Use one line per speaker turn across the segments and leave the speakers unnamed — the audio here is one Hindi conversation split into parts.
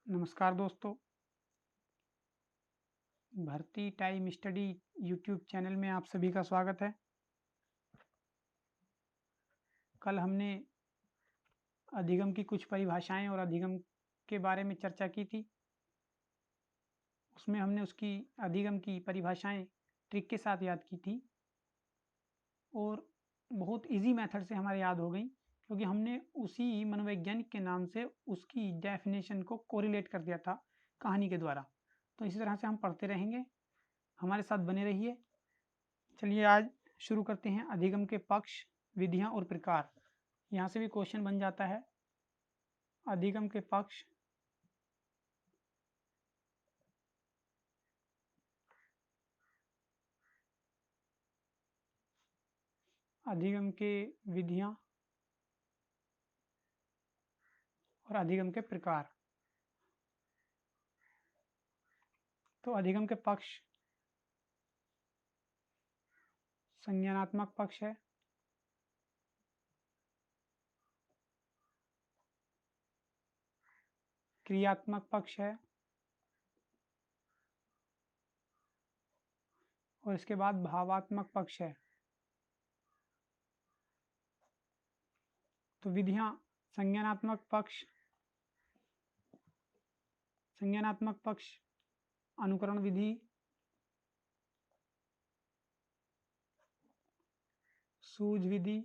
नमस्कार दोस्तों। भर्ती टाइम स्टडी यूट्यूब चैनल में आप सभी का स्वागत है। कल हमने अधिगम की कुछ परिभाषाएं और अधिगम के बारे में चर्चा की थी। उसमें हमने उसकी अधिगम की परिभाषाएं ट्रिक के साथ याद की थी और बहुत इजी मेथड से हमारे याद हो गई, क्योंकि हमने उसी मनोवैज्ञानिक के नाम से उसकी डेफिनेशन को कोरिलेट कर दिया था कहानी के द्वारा। तो इसी तरह से हम पढ़ते रहेंगे, हमारे साथ बने रहिए। चलिए आज शुरू करते हैं। अधिगम के पक्ष, विधियां और प्रकार। यहाँ से भी क्वेश्चन बन जाता है। अधिगम के पक्ष, अधिगम के विधियां और अधिगम के प्रकार। तो अधिगम के पक्ष संज्ञानात्मक पक्ष है, क्रियात्मक पक्ष है और इसके बाद भावात्मक पक्ष है। तो विधियां, संज्ञानात्मक पक्ष, अनुकरण विधि, सूझ विधि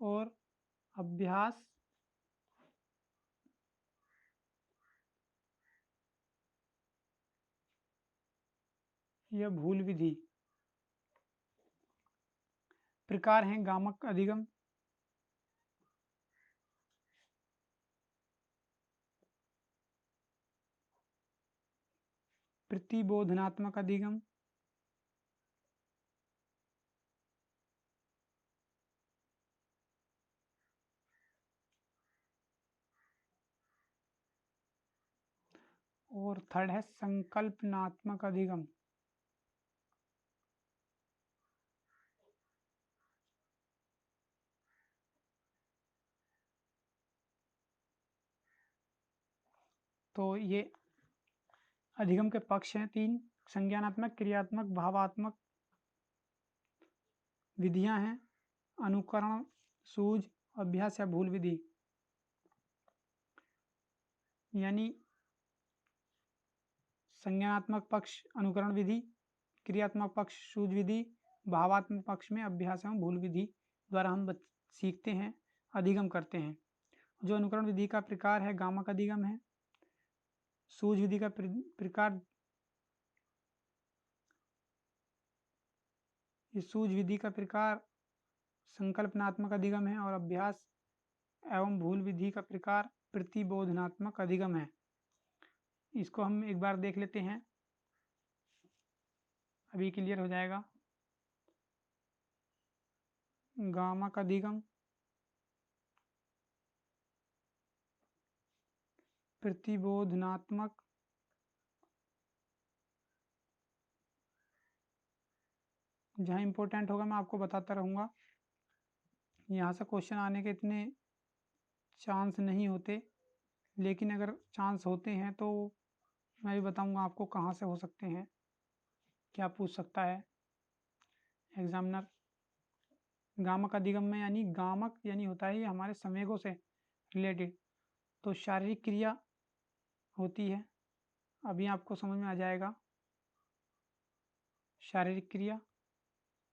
और अभ्यास या भूल विधि। प्रकार हैं गामक अधिगम, प्रतिबोधनात्मक अधिगम, और थर्ड है संकल्पनात्मक अधिगम। तो ये अधिगम के पक्ष हैं तीन: संज्ञानात्मक, क्रियात्मक, भावात्मक। विधियां हैं अनुकरण, सूझ, अभ्यास या भूल विधि। यानी संज्ञानात्मक पक्ष अनुकरण विधि, क्रियात्मक पक्ष सूझ विधि, भावात्मक पक्ष में अभ्यास एवं भूल विधि द्वारा हम सीखते हैं, अधिगम करते हैं। जो अनुकरण विधि का प्रकार है गामक अधिगम है। सूझ विधि का प्रकार, इस सूझ विधि का प्रकार संकल्पनात्मक अधिगम है और अभ्यास एवं भूल विधि का प्रकार प्रतिबोधनात्मक अधिगम है। इसको हम एक बार देख लेते हैं, अभी क्लियर हो जाएगा। गामक अधिगम, प्रतिबोधनात्मक, जहाँ इंपॉर्टेंट होगा मैं आपको बताता रहूँगा। यहाँ से क्वेश्चन आने के इतने चांस नहीं होते, लेकिन अगर चांस होते हैं तो मैं भी बताऊँगा आपको कहाँ से हो सकते हैं, क्या पूछ सकता है एग्जामिनर। गामक अधिगम में, यानी गामक यानी होता है ये हमारे संवेगों से रिलेटेड, तो शारीरिक क्रिया होती है, अभी आपको समझ में आ जाएगा। शारीरिक क्रिया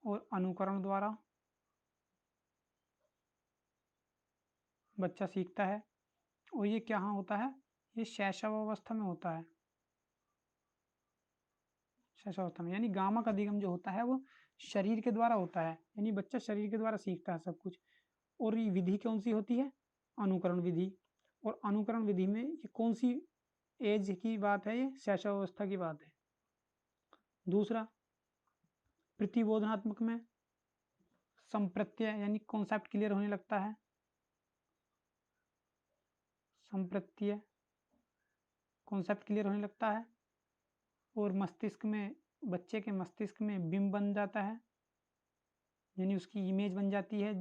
और अनुकरण द्वारा बच्चा सीखता है, और ये क्या होता है, ये शैशव अवस्था में होता है। शैशव अवस्था में, यानी गामक अधिगम जो होता है वो शरीर के द्वारा होता है, यानी बच्चा शरीर के द्वारा सीखता है सब कुछ। और ये विधि कौन सी होती है, अनुकरण विधि। और अनुकरण विधि में ये कौन सी एज की बात है, ये शैशव अवस्था की बात है। दूसरा, प्रतिबोधनात्मक में संप्रत्यय यानी कॉन्सेप्ट क्लियर होने लगता है। संप्रत्यय कॉन्सेप्ट क्लियर होने लगता है, और मस्तिष्क में, बच्चे के मस्तिष्क में बिंब बन जाता है, यानी उसकी इमेज बन जाती है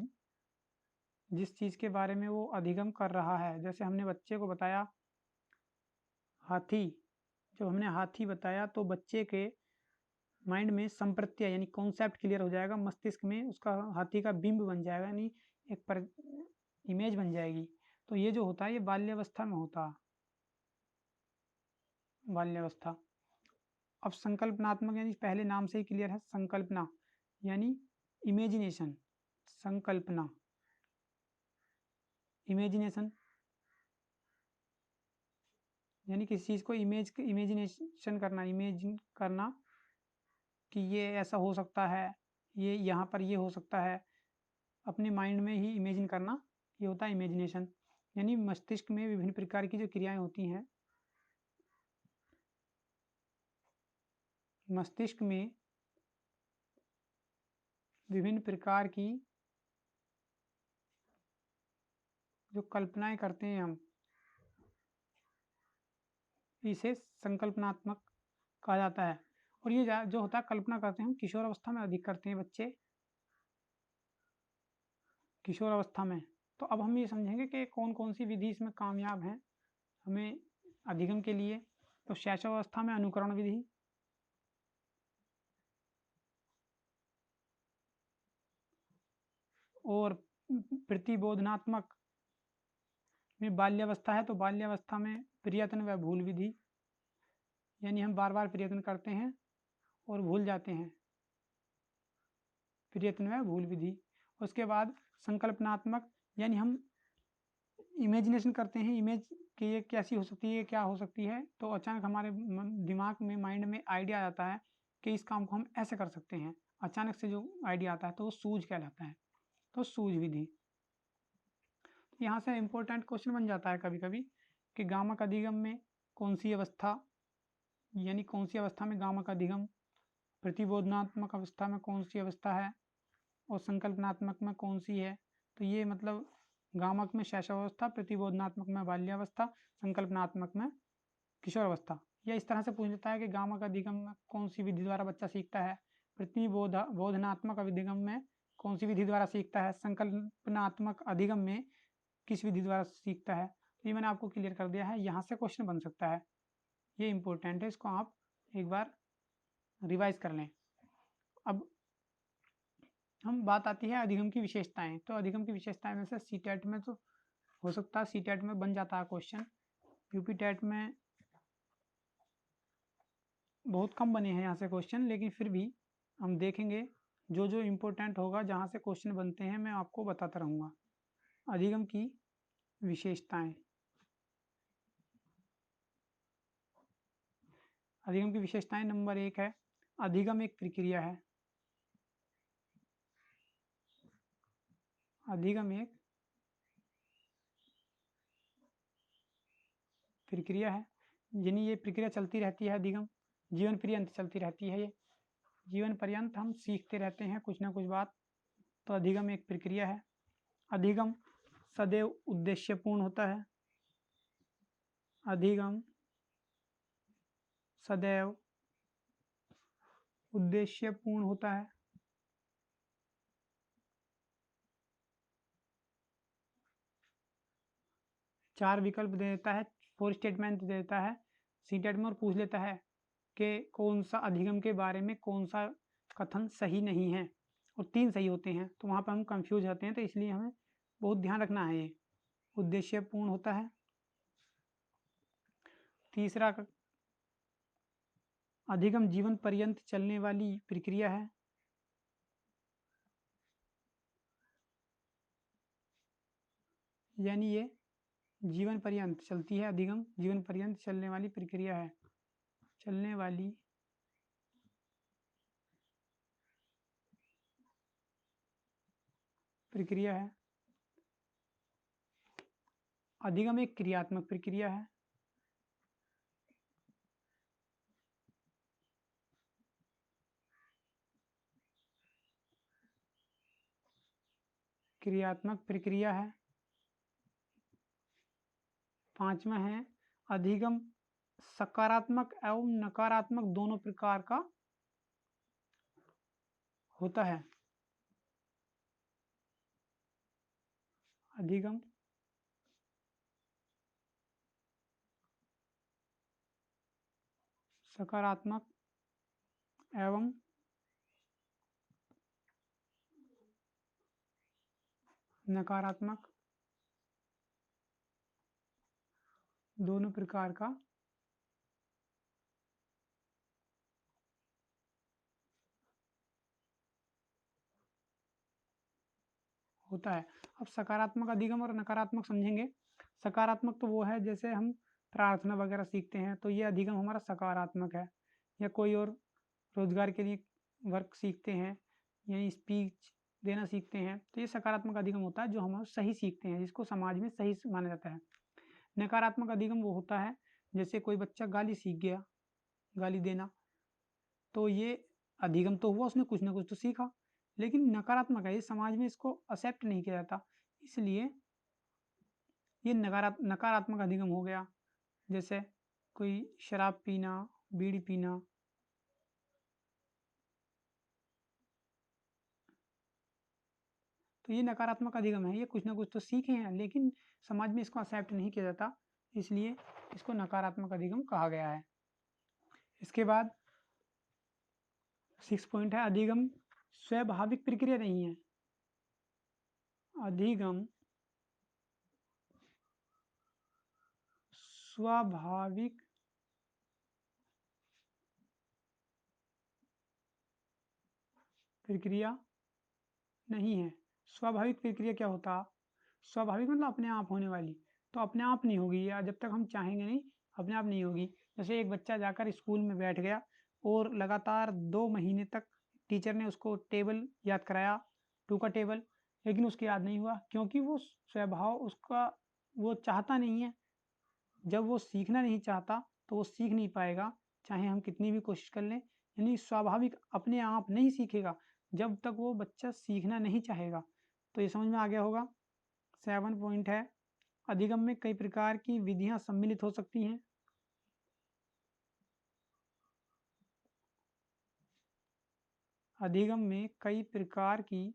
जिस चीज़ के बारे में वो अधिगम कर रहा है। जैसे हमने बच्चे को बताया हाथी, जब हमने हाथी बताया तो बच्चे के माइंड में संप्रत्यय यानी कॉन्सेप्ट क्लियर हो जाएगा, मस्तिष्क में उसका हाथी का बिंब बन जाएगा, यानी एक पर इमेज बन जाएगी। तो ये जो होता है ये बाल्यावस्था में होता है, बाल्यावस्था। अब संकल्पनात्मक यानी पहले नाम से ही क्लियर है, संकल्पना यानी इमेजिनेशन, संकल्पना इमेजिनेशन यानी किसी चीज़ को इमेजिनेशन करना, इमेजिन करना कि ये ऐसा हो सकता है, ये यहाँ पर ये हो सकता है, अपने माइंड में ही इमेजिन करना, ये होता है इमेजिनेशन। यानी मस्तिष्क में विभिन्न प्रकार की जो क्रियाएं होती हैं, मस्तिष्क में विभिन्न प्रकार की जो कल्पनाएं करते हैं हम, इसे संकल्पनात्मक कहा जाता है। और ये जो होता है कल्पना करते हैं हम किशोर अवस्था में अधिक करते हैं बच्चे, किशोर अवस्था में। तो अब हम ये समझेंगे कि कौन कौन सी विधि इसमें कामयाब है हमें अधिगम के लिए। तो शैशवावस्था में अनुकरण विधि, और प्रतिबोधनात्मक में बाल्यावस्था है तो बाल्यावस्था में प्रयत्न व भूल विधि, यानी हम बार बार प्रयत्न करते हैं और भूल जाते हैं, प्रयत्न व भूल विधि। उसके बाद संकल्पनात्मक यानी हम इमेजिनेशन करते हैं, इमेज कि ये कैसी हो सकती है, क्या हो सकती है, तो अचानक हमारे दिमाग में, माइंड में आइडिया आता है कि इस काम को हम ऐसे कर सकते हैं, अचानक से जो आइडिया आता है तो वो सूझ कहलाता है, तो सूझ विधि। तो यहाँ से इम्पोर्टेंट क्वेश्चन बन जाता है कभी कभी कि गामक अधिगम में कौन सी अवस्था, यानी कौन सी अवस्था में गामक अधिगम, प्रतिबोधनात्मक अवस्था में कौन सी अवस्था है और संकल्पनात्मक में कौन सी है। तो ये मतलब गामक में शैशवावस्था, प्रतिबोधनात्मक में बाल्यावस्था, संकल्पनात्मक में किशोरावस्था। यह इस तरह से पूछ लेता है कि गामक अधिगम में कौन सी विधि द्वारा बच्चा सीखता है, प्रतिबोधनात्मक अधिगम में कौन सी विधि द्वारा सीखता है, संकल्पनात्मक अधिगम में किस विधि द्वारा सीखता है। तो ये मैंने आपको क्लियर कर दिया है, यहाँ से क्वेश्चन बन सकता है, ये इंपॉर्टेंट है, इसको आप एक बार रिवाइज कर लें। अब हम बात आती है अधिगम की विशेषताएं। तो अधिगम की विशेषताएं में से सीटेट में तो हो सकता है, सीटेट में बन जाता है क्वेश्चन, यूपी टेट में बहुत कम बने हैं यहाँ से क्वेश्चन, लेकिन फिर भी हम देखेंगे जो जो इम्पोर्टेंट होगा, जहाँ से क्वेश्चन बनते हैं मैं आपको बताता रहूँगा। अधिगम की विशेषताएं, अधिगम की विशेषताएं नंबर 1 है, अधिगम एक प्रक्रिया है। अधिगम एक प्रक्रिया है, यानी ये प्रक्रिया चलती रहती है, अधिगम जीवन पर्यंत चलती रहती है, ये जीवन पर्यंत हम सीखते रहते हैं कुछ ना कुछ बात, तो अधिगम एक प्रक्रिया है। अधिगम सदैव उद्देश्यपूर्ण होता है, अधिगम सदैव उद्देश्यपूर्ण होता है। चार विकल्प दे देता है, 4 स्टेटमेंट दे देता है सीटेट में, और पूछ लेता है कि कौन सा अधिगम के बारे में कौन सा कथन सही नहीं है, और 3 सही होते हैं, तो वहाँ पर हम कंफ्यूज होते हैं, तो इसलिए हमें बहुत ध्यान रखना है। ये उद्देश्यपूर्ण होता है। तीसरा, अधिगम जीवन पर्यंत चलने वाली प्रक्रिया है। यानी ये जीवन पर्यंत चलती है, अधिगम जीवन पर्यंत चलने वाली प्रक्रिया है, चलने वाली प्रक्रिया है। अधिगम एक क्रियात्मक प्रक्रिया है। क्रियात्मक प्रक्रिया है। पांचवा है, अधिगम सकारात्मक एवं नकारात्मक दोनों प्रकार का होता है। अधिगम सकारात्मक एवं नकारात्मक दोनों प्रकार का होता है। अब सकारात्मक अधिगम और नकारात्मक समझेंगे। सकारात्मक तो वो है जैसे हम प्रार्थना वगैरह सीखते हैं, तो ये अधिगम हमारा सकारात्मक है। या कोई और रोजगार के लिए वर्क सीखते हैं, यानी स्पीच देना सीखते हैं, तो ये सकारात्मक अधिगम होता है जो हम सही सीखते हैं, जिसको समाज में सही माना जाता है। नकारात्मक अधिगम वो होता है जैसे कोई बच्चा गाली सीख गया, गाली देना, तो ये अधिगम तो हुआ, उसने कुछ ना कुछ तो सीखा, लेकिन नकारात्मक है, ये समाज में इसको एक्सेप्ट नहीं किया जाता, इसलिए ये नकारात्मक अधिगम हो गया। जैसे कोई शराब पीना, बीड़ी पीना, तो ये नकारात्मक अधिगम है, ये कुछ ना कुछ तो सीखे हैं लेकिन समाज में इसको एक्सेप्ट नहीं किया जाता, इसलिए इसको नकारात्मक अधिगम कहा गया है। इसके बाद 6 पॉइंट है, अधिगम स्वाभाविक प्रक्रिया नहीं है। अधिगम स्वाभाविक प्रक्रिया नहीं है। स्वाभाविक प्रक्रिया क्या होता? स्वाभाविक मतलब अपने आप होने वाली, तो अपने आप नहीं होगी, या जब तक हम चाहेंगे नहीं अपने आप नहीं होगी। जैसे एक बच्चा जाकर स्कूल में बैठ गया और लगातार 2 महीने तक टीचर ने उसको टेबल याद कराया, 2 का टेबल, लेकिन उसको याद नहीं हुआ, क्योंकि वो स्वभाव उसका वो चाहता नहीं है। जब वो सीखना नहीं चाहता तो वो सीख नहीं पाएगा, चाहे हम कितनी भी कोशिश कर लें। यानी स्वाभाविक अपने आप नहीं सीखेगा जब तक वो बच्चा सीखना नहीं चाहेगा। तो ये समझ में आ गया होगा। 7 पॉइंट है, अधिगम में कई प्रकार की विधियां सम्मिलित हो सकती हैं। अधिगम में कई प्रकार की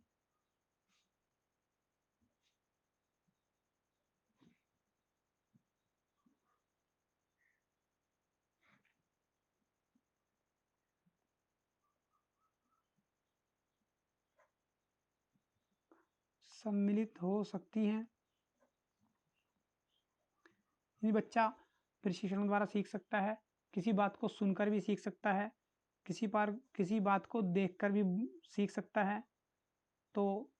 सम्मिलित हो सकती हैं। यानी बच्चा प्रशिक्षण द्वारा सीख सकता है, किसी बात को सुनकर भी सीख सकता है, किसी बात को देखकर भी सीख सकता है। तो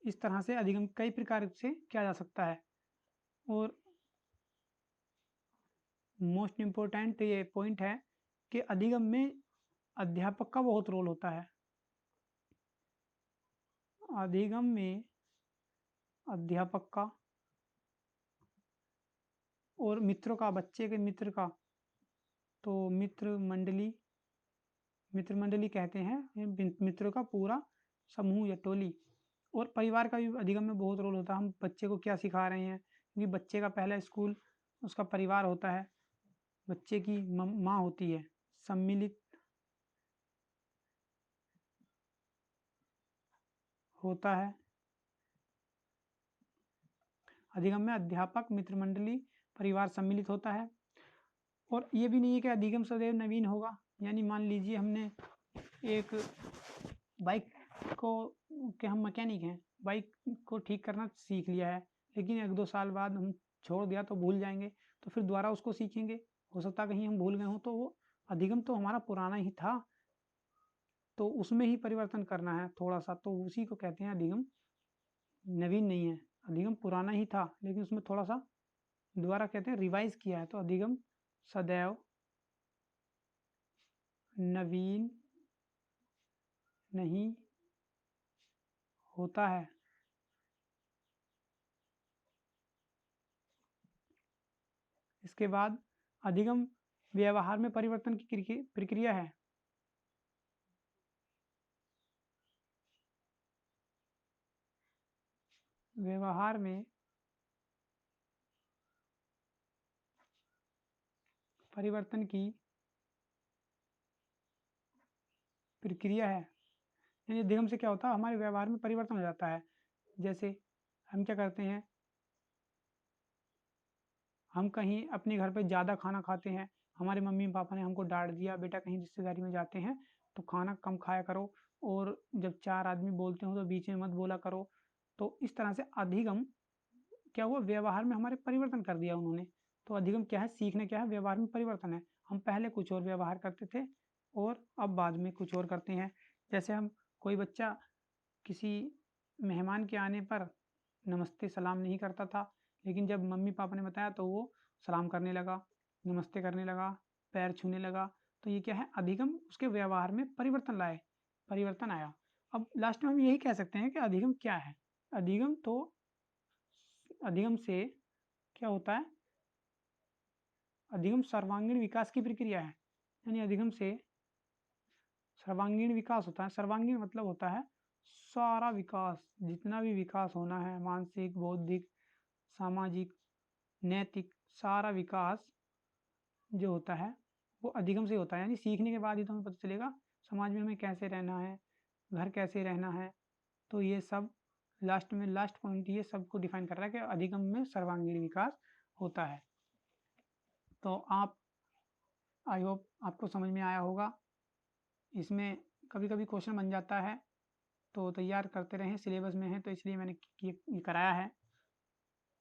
इस तरह से अधिगम कई प्रकार से किया जा सकता है। और मोस्ट इम्पोर्टेंट ये पॉइंट है कि अधिगम में अध्यापक का बहुत रोल होता है। अधिगम में अध्यापक का और मित्रों का, बच्चे के मित्र का, तो मित्र मंडली कहते हैं मित्रों का पूरा समूह या टोली। और परिवार का भी अधिगम में बहुत रोल होता है, हम बच्चे को क्या सिखा रहे हैं, क्योंकि बच्चे का पहला स्कूल उसका परिवार होता है, बच्चे की माँ होती है। सम्मिलित होता है, अधिगम में अध्यापक, मित्र मंडली, परिवार सम्मिलित होता है। और ये भी नहीं है कि अधिगम सदैव नवीन होगा, यानी मान लीजिए हमने एक बाइक को कि हम मैकेनिक हैं, बाइक को ठीक करना सीख लिया है, लेकिन 1-2 साल बाद हम छोड़ दिया तो भूल जाएंगे, तो फिर दोबारा उसको सीखेंगे, हो सकता है कहीं हम भूल गए हों, तो वो अधिगम तो हमारा पुराना ही था, तो उसमें ही परिवर्तन करना है थोड़ा सा, तो उसी को कहते हैं अधिगम। नवीन नहीं है, अधिगम पुराना ही था लेकिन उसमें थोड़ा सा दोबारा कहते हैं रिवाइज किया है, तो अधिगम सदैव नवीन नहीं होता है। इसके बाद अधिगम व्यवहार में परिवर्तन की प्रक्रिया है। व्यवहार में परिवर्तन की प्रक्रिया है। यानी अधिगम से क्या होता है, हमारे व्यवहार में परिवर्तन हो जाता है। जैसे हम क्या करते हैं, हम कहीं अपने घर पे ज़्यादा खाना खाते हैं, हमारे मम्मी पापा ने हमको डाँट दिया, बेटा कहीं रिश्तेदारी में जाते हैं तो खाना कम खाया करो, और जब 4 आदमी बोलते हो तो बीच में मत बोला करो। तो इस तरह से अधिगम क्या हुआ, व्यवहार में हमारे परिवर्तन कर दिया उन्होंने। तो अधिगम क्या है, सीखना क्या है, व्यवहार में परिवर्तन है। हम पहले कुछ और व्यवहार करते थे और अब बाद में कुछ और करते हैं। जैसे हम, कोई बच्चा किसी मेहमान के आने पर नमस्ते सलाम नहीं करता था, लेकिन जब मम्मी पापा ने बताया तो वो सलाम करने लगा, नमस्ते करने लगा, पैर छूने लगा। तो ये क्या है, अधिगम उसके व्यवहार में परिवर्तन आया। अब लास्ट में हम यही कह सकते हैं कि अधिगम क्या है। अधिगम से क्या होता है, अधिगम सर्वांगीण विकास की प्रक्रिया है। यानी अधिगम से सर्वांगीण विकास होता है। सर्वांगीण मतलब होता है सारा विकास, जितना भी विकास होना है, मानसिक, बौद्धिक, सामाजिक, नैतिक, सारा विकास जो होता है वो अधिगम से होता है। यानी सीखने के बाद ही तो हमें पता चलेगा समाज में हमें कैसे रहना है, घर कैसे रहना है। तो ये सब लास्ट पॉइंट ये सबको डिफाइन कर रहा है कि अधिगम में सर्वांगीण विकास होता है। तो आप, आई होप आपको समझ में आया होगा। इसमें कभी कभी क्वेश्चन बन जाता है तो तैयार करते रहें, सिलेबस में है तो इसलिए मैंने ये कराया है।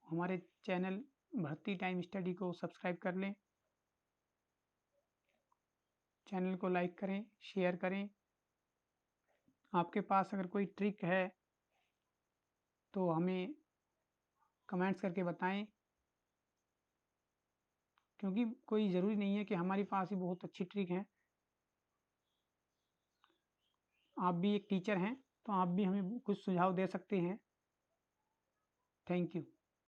हमारे चैनल भर्ती टाइम स्टडी को सब्सक्राइब कर लें, चैनल को लाइक करें, शेयर करें। आपके पास अगर कोई ट्रिक है तो हमें कमेंट्स करके बताएं, क्योंकि कोई ज़रूरी नहीं है कि हमारे पास ही बहुत अच्छी ट्रिक है। आप भी एक टीचर हैं तो आप भी हमें कुछ सुझाव दे सकते हैं। Thank you.